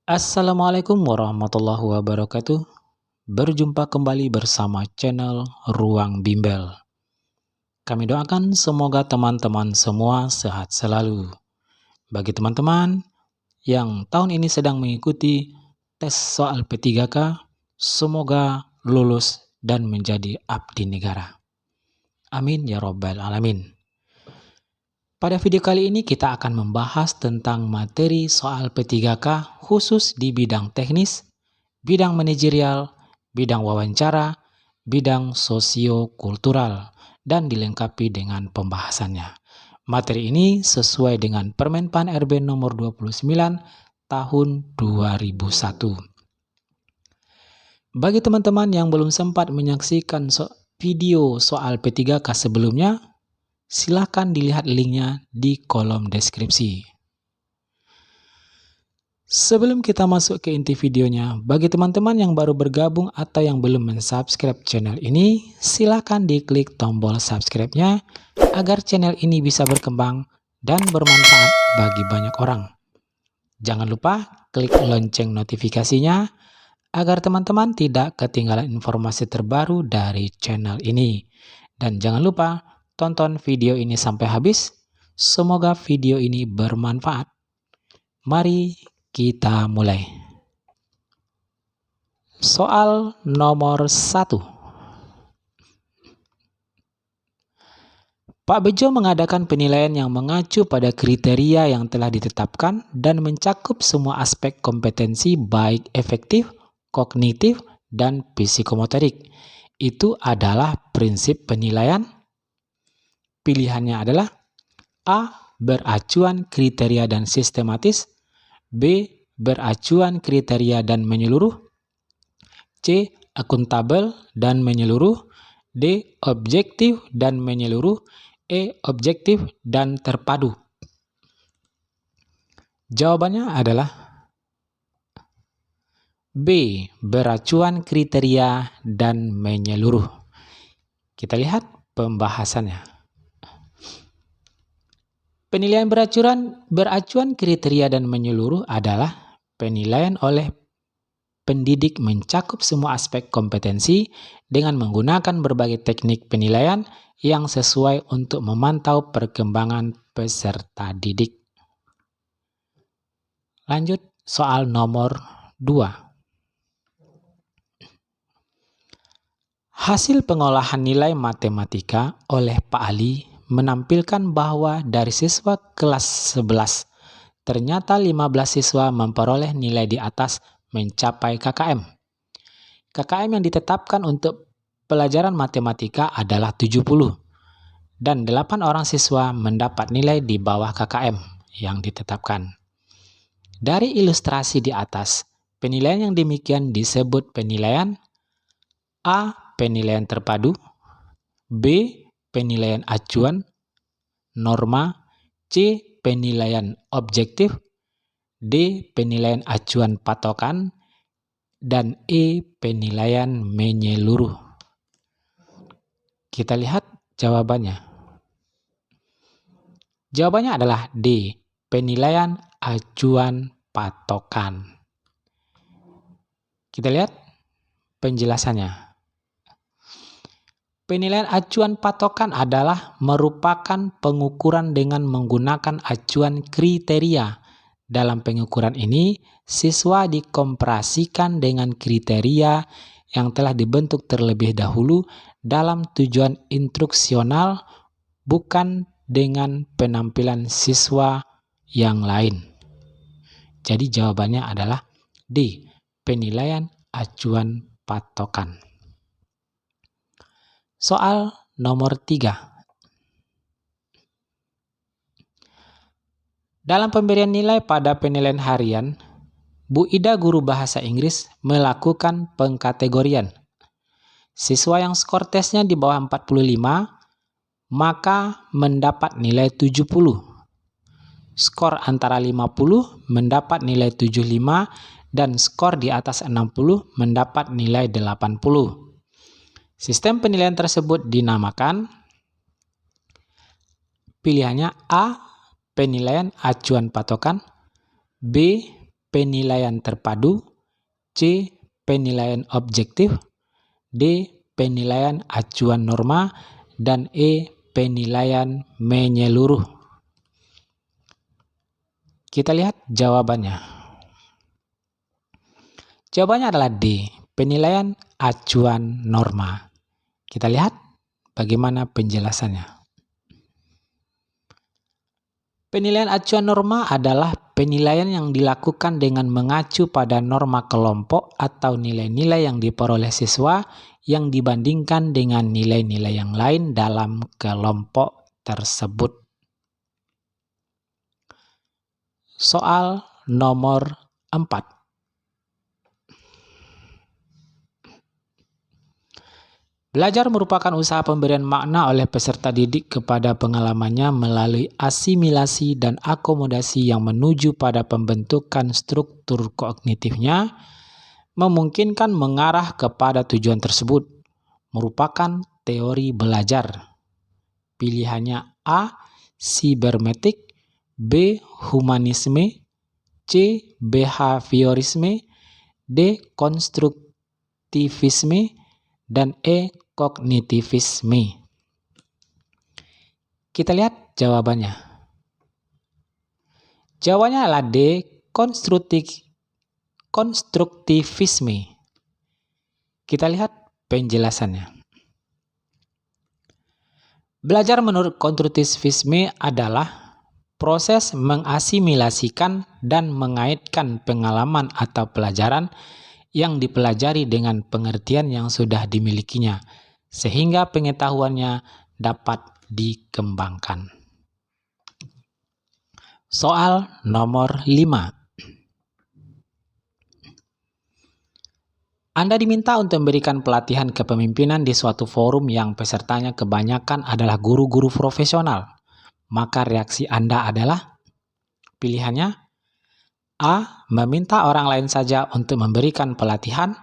Assalamualaikum warahmatullahi wabarakatuh. Berjumpa kembali bersama channel Ruang Bimbel. Kami doakan semoga teman-teman semua sehat selalu. Bagi teman-teman yang tahun ini sedang mengikuti tes soal P3K, semoga lulus dan menjadi abdi negara. Amin ya robbal alamin. Pada video kali ini kita akan membahas tentang materi soal P3K khusus di bidang teknis, bidang manajerial, bidang wawancara, bidang sosio-kultural, dan dilengkapi dengan pembahasannya. Materi ini sesuai dengan Permenpan RB nomor 29 tahun 2001. Bagi teman-teman yang belum sempat menyaksikan video soal P3K sebelumnya, silakan dilihat linknya di kolom deskripsi. Sebelum kita masuk ke inti videonya, bagi teman-teman yang baru bergabung atau yang belum mensubscribe channel ini, silakan diklik tombol subscribe-nya agar channel ini bisa berkembang dan bermanfaat bagi banyak orang. Jangan lupa klik lonceng notifikasinya agar teman-teman tidak ketinggalan informasi terbaru dari channel ini. Dan jangan lupa tonton video ini sampai habis. Semoga video ini bermanfaat. Mari kita mulai. Soal nomor 1. Pak Bejo mengadakan penilaian yang mengacu pada kriteria yang telah ditetapkan dan mencakup semua aspek kompetensi baik efektif, kognitif, dan psikomotorik. Itu adalah prinsip penilaian. Pilihannya adalah A. Beracuan, kriteria, dan sistematis. B. Beracuan, kriteria, dan menyeluruh. C. Akuntabel dan menyeluruh. D. Objektif dan menyeluruh. E. Objektif dan terpadu. Jawabannya adalah B. Beracuan, kriteria, dan menyeluruh. Kita lihat pembahasannya. Penilaian beracuan kriteria dan menyeluruh adalah penilaian oleh pendidik mencakup semua aspek kompetensi dengan menggunakan berbagai teknik penilaian yang sesuai untuk memantau perkembangan peserta didik. Lanjut soal nomor 2. Hasil pengolahan nilai matematika oleh Pak Ali menampilkan bahwa dari siswa kelas 11, ternyata 15 siswa memperoleh nilai di atas mencapai KKM. KKM yang ditetapkan untuk pelajaran matematika adalah 70, dan 8 orang siswa mendapat nilai di bawah KKM yang ditetapkan. Dari ilustrasi di atas, penilaian yang demikian disebut penilaian A. Penilaian terpadu, B. Penilaian acuan, norma, C. Penilaian objektif, D. Penilaian acuan patokan, dan E. Penilaian menyeluruh. Kita lihat jawabannya. Jawabannya adalah D. Penilaian acuan patokan. Kita lihat penjelasannya. Penilaian acuan patokan adalah merupakan pengukuran dengan menggunakan acuan kriteria. Dalam pengukuran ini, siswa dikomparasikan dengan kriteria yang telah dibentuk terlebih dahulu dalam tujuan instruksional, bukan dengan penampilan siswa yang lain. Jadi jawabannya adalah D. Penilaian acuan patokan. Soal nomor 3. Dalam pemberian nilai pada penilaian harian, Bu Ida guru bahasa Inggris melakukan pengkategorian. Siswa yang skor tesnya di bawah 45, maka mendapat nilai 70. Skor antara 50 mendapat nilai 75, dan skor di atas 60 mendapat nilai 80. Sistem penilaian tersebut dinamakan pilihannya A. Penilaian acuan patokan, B. penilaian terpadu, C. penilaian objektif, D. penilaian acuan norma, dan E. penilaian menyeluruh. Kita lihat jawabannya. Jawabannya adalah D. Penilaian acuan norma. Kita lihat bagaimana penjelasannya. Penilaian acuan norma adalah penilaian yang dilakukan dengan mengacu pada norma kelompok atau nilai-nilai yang diperoleh siswa yang dibandingkan dengan nilai-nilai yang lain dalam kelompok tersebut. Soal nomor 4. Belajar merupakan usaha pemberian makna oleh peserta didik kepada pengalamannya melalui asimilasi dan akomodasi yang menuju pada pembentukan struktur kognitifnya, memungkinkan mengarah kepada tujuan tersebut, merupakan teori belajar. Pilihannya A. Sibermetik, B. Humanisme, C. Behaviorisme, D. Konstruktivisme, dan E. Kognitivisme. Kita lihat jawabannya. Jawabannya adalah D. Konstruktivisme. Kita lihat penjelasannya. Belajar menurut konstruktivisme adalah proses mengasimilasikan dan mengaitkan pengalaman atau pelajaran yang dipelajari dengan pengertian yang sudah dimilikinya, sehingga pengetahuannya dapat dikembangkan. Soal nomor 5. Anda diminta untuk memberikan pelatihan kepemimpinan di suatu forum yang pesertanya kebanyakan adalah guru-guru profesional. Maka reaksi Anda adalah, pilihannya A. Meminta orang lain saja untuk memberikan pelatihan,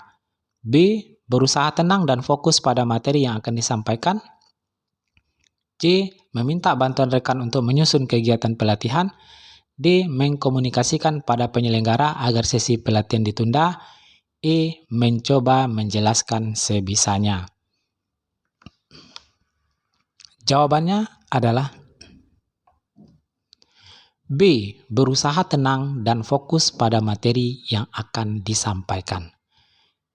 B. Berusaha tenang dan fokus pada materi yang akan disampaikan, C. Meminta bantuan rekan untuk menyusun kegiatan pelatihan, D. Mengkomunikasikan pada penyelenggara agar sesi pelatihan ditunda, E. Mencoba menjelaskan sebisanya. Jawabannya adalah B. Berusaha tenang dan fokus pada materi yang akan disampaikan.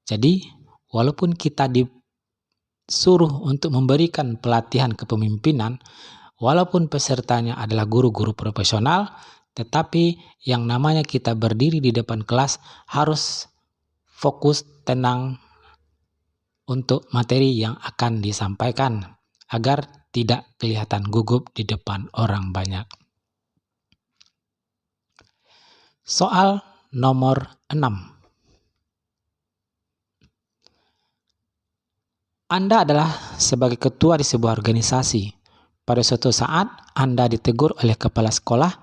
Jadi, walaupun kita disuruh untuk memberikan pelatihan kepemimpinan, walaupun pesertanya adalah guru-guru profesional, tetapi yang namanya kita berdiri di depan kelas harus fokus, tenang untuk materi yang akan disampaikan, agar tidak kelihatan gugup di depan orang banyak. Soal nomor 6. Anda adalah sebagai ketua di sebuah organisasi. Pada suatu saat, Anda ditegur oleh kepala sekolah,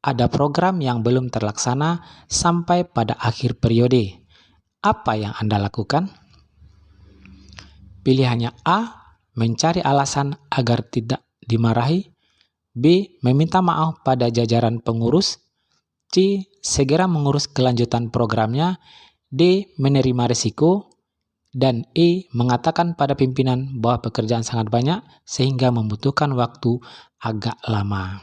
ada program yang belum terlaksana sampai pada akhir periode. Apa yang Anda lakukan? Pilihannya A. Mencari alasan agar tidak dimarahi, B. Meminta maaf pada jajaran pengurus, C. Segera mengurus kelanjutan programnya, D. Menerima risiko, dan E. Mengatakan pada pimpinan bahwa pekerjaan sangat banyak sehingga membutuhkan waktu agak lama.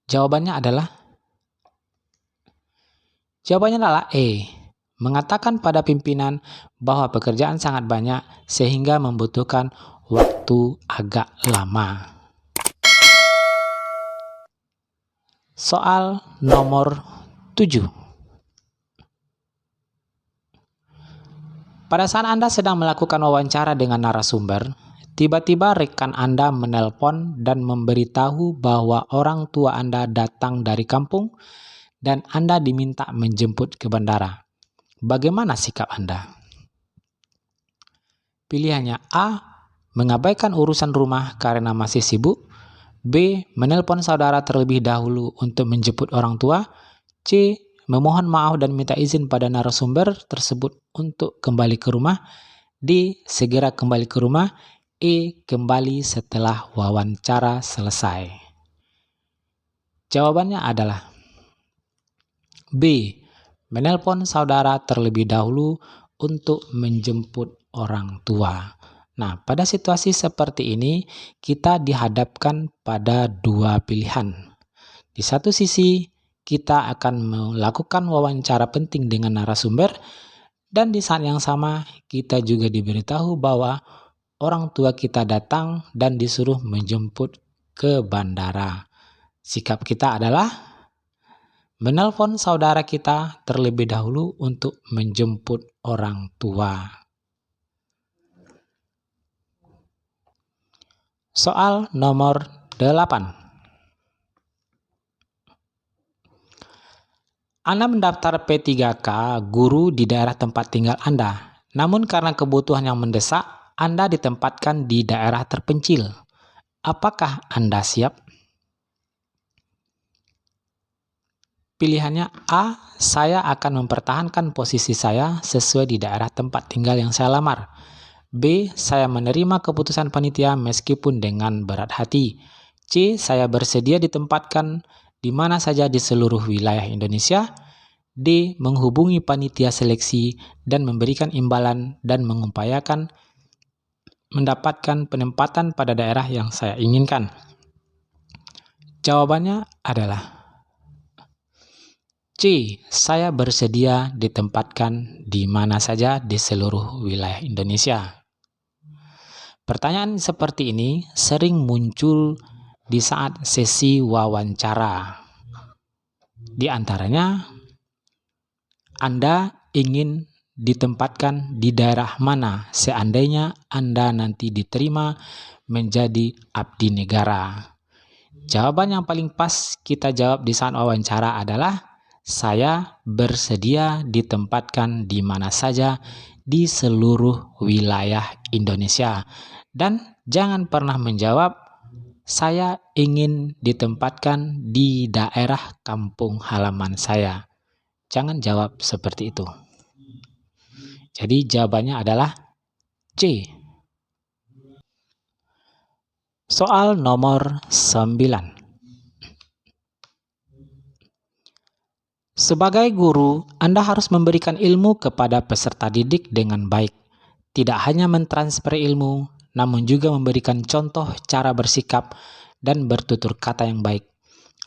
Jawabannya adalah E. Mengatakan pada pimpinan bahwa pekerjaan sangat banyak sehingga membutuhkan waktu agak lama. Soal nomor 7. Pada saat Anda sedang melakukan wawancara dengan narasumber, tiba-tiba rekan Anda menelpon dan memberitahu bahwa orang tua Anda datang dari kampung dan Anda diminta menjemput ke bandara. Bagaimana sikap Anda? Pilihannya A. Mengabaikan urusan rumah karena masih sibuk, B. Menelpon saudara terlebih dahulu untuk menjemput orang tua, C. Memohon maaf dan minta izin pada narasumber tersebut untuk kembali ke rumah, D. Segera kembali ke rumah, E. Kembali setelah wawancara selesai. Jawabannya adalah B. Menelpon saudara terlebih dahulu untuk menjemput orang tua. Nah, pada situasi seperti ini, kita dihadapkan pada dua pilihan. Di satu sisi, kita akan melakukan wawancara penting dengan narasumber, dan di saat yang sama, kita juga diberitahu bahwa orang tua kita datang dan disuruh menjemput ke bandara. Sikap kita adalah menelpon saudara kita terlebih dahulu untuk menjemput orang tua. Soal nomor 8. Anda mendaftar P3K guru di daerah tempat tinggal Anda. Namun karena kebutuhan yang mendesak, Anda ditempatkan di daerah terpencil. Apakah Anda siap? Pilihannya A. Saya akan mempertahankan posisi saya sesuai di daerah tempat tinggal yang saya lamar. B. Saya menerima keputusan panitia meskipun dengan berat hati. C. Saya bersedia ditempatkan di mana saja di seluruh wilayah Indonesia. D. Menghubungi panitia seleksi dan memberikan imbalan dan mengupayakan mendapatkan penempatan pada daerah yang saya inginkan. Jawabannya adalah C. Saya bersedia ditempatkan di mana saja di seluruh wilayah Indonesia. Pertanyaan seperti ini sering muncul di saat sesi wawancara. Di antaranya, Anda ingin ditempatkan di daerah mana seandainya Anda nanti diterima menjadi abdi negara. Jawaban yang paling pas kita jawab di saat wawancara adalah saya bersedia ditempatkan di mana saja di seluruh wilayah Indonesia. Dan jangan pernah menjawab saya ingin ditempatkan di daerah kampung halaman saya. Jangan jawab seperti itu. Jadi jawabannya adalah C. Soal nomor 9. Sebagai guru, Anda harus memberikan ilmu kepada peserta didik dengan baik. Tidak hanya mentransfer ilmu, namun juga memberikan contoh cara bersikap dan bertutur kata yang baik.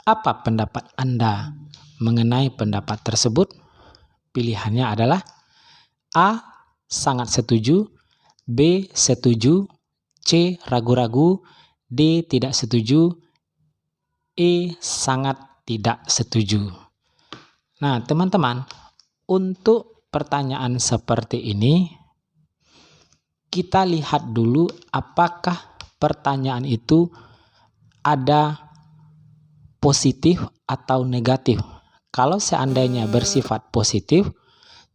Apa pendapat Anda mengenai pendapat tersebut? Pilihannya adalah A. Sangat setuju, B. Setuju, C. Ragu-ragu, D. Tidak setuju, E. Sangat tidak setuju. Nah, teman-teman, untuk pertanyaan seperti ini, kita lihat dulu apakah pertanyaan itu ada positif atau negatif. Kalau seandainya bersifat positif,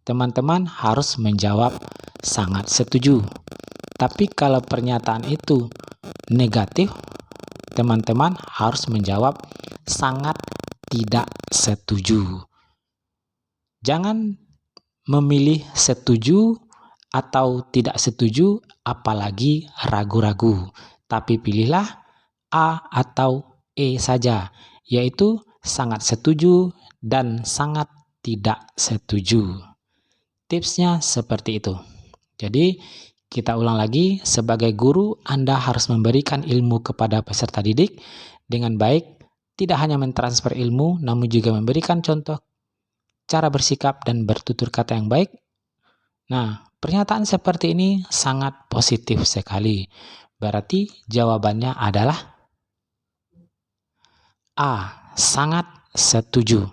teman-teman harus menjawab sangat setuju. Tapi kalau pernyataan itu negatif, teman-teman harus menjawab sangat tidak setuju. Jangan memilih setuju atau tidak setuju, apalagi ragu-ragu. Tapi pilihlah A atau E saja, yaitu sangat setuju dan sangat tidak setuju. Tipsnya seperti itu. Jadi, kita ulang lagi, sebagai guru, Anda harus memberikan ilmu kepada peserta didik dengan baik, tidak hanya mentransfer ilmu, namun juga memberikan contoh cara bersikap dan bertutur kata yang baik. Nah, pernyataan seperti ini sangat positif sekali. Berarti jawabannya adalah A. Sangat setuju.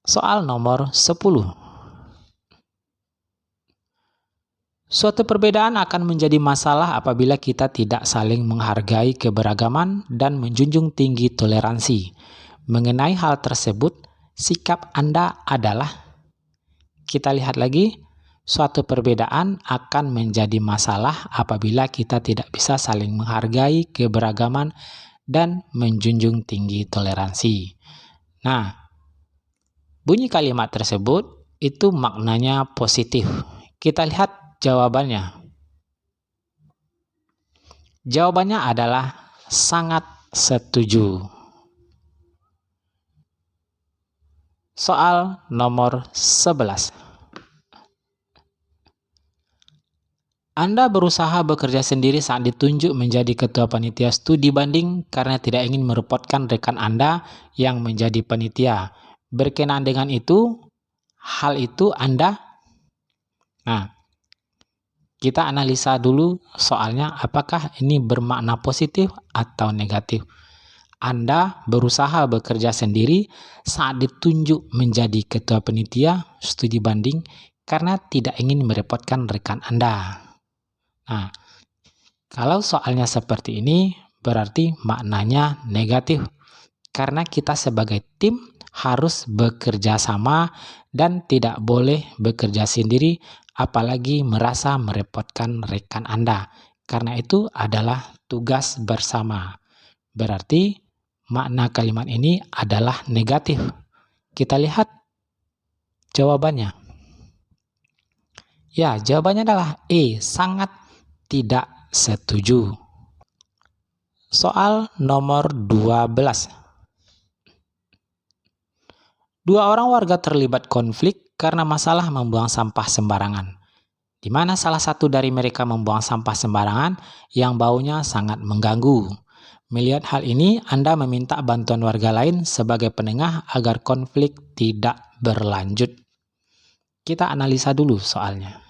Soal nomor 10. Suatu perbedaan akan menjadi masalah apabila kita tidak saling menghargai keberagaman dan menjunjung tinggi toleransi. Mengenai hal tersebut, sikap Anda adalah, kita lihat lagi, suatu perbedaan akan menjadi masalah apabila kita tidak bisa saling menghargai keberagaman dan menjunjung tinggi toleransi. Nah, bunyi kalimat tersebut itu maknanya positif. Kita lihat jawabannya. Jawabannya adalah sangat setuju. Soal nomor 11. Anda berusaha bekerja sendiri saat ditunjuk menjadi ketua panitia studi banding karena tidak ingin merepotkan rekan Anda yang menjadi panitia. Berkenaan dengan itu, hal itu Anda... Nah, kita analisa dulu soalnya apakah ini bermakna positif atau negatif. Anda berusaha bekerja sendiri saat ditunjuk menjadi ketua panitia studi banding karena tidak ingin merepotkan rekan Anda. Nah, kalau soalnya seperti ini, berarti maknanya negatif. Karena kita sebagai tim harus bekerja sama dan tidak boleh bekerja sendiri, apalagi merasa merepotkan rekan Anda. Karena itu adalah tugas bersama. Berarti makna kalimat ini adalah negatif. Kita lihat jawabannya. Ya, jawabannya adalah E, sangat tidak setuju. Soal nomor 12. Dua orang warga terlibat konflik karena masalah membuang sampah sembarangan, di mana salah satu dari mereka membuang sampah sembarangan yang baunya sangat mengganggu. Melihat hal ini, Anda meminta bantuan warga lain sebagai penengah agar konflik tidak berlanjut. Kita analisa dulu soalnya.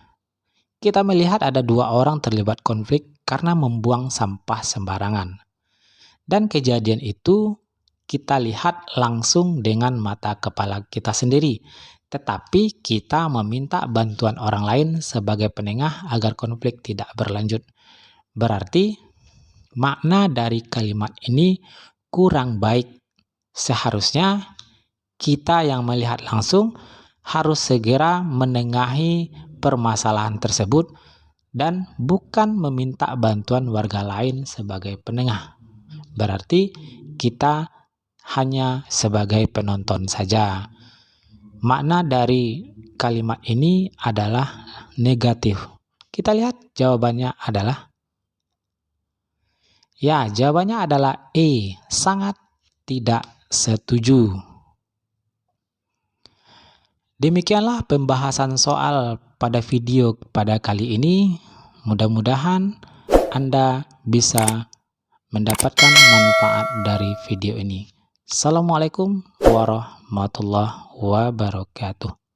Kita melihat ada dua orang terlibat konflik karena membuang sampah sembarangan. Dan kejadian itu kita lihat langsung dengan mata kepala kita sendiri. Tetapi kita meminta bantuan orang lain sebagai penengah agar konflik tidak berlanjut. Berarti makna dari kalimat ini kurang baik. Seharusnya kita yang melihat langsung harus segera menengahi permasalahan tersebut dan bukan meminta bantuan warga lain sebagai penengah. Berarti kita hanya sebagai penonton saja. Makna dari kalimat ini adalah negatif. Kita lihat jawabannya adalah... Ya, jawabannya adalah E, sangat tidak setuju. Demikianlah pembahasan soal pada video pada kali ini. Mudah-mudahan Anda bisa mendapatkan manfaat dari video ini. Assalamualaikum warahmatullahi wabarakatuh.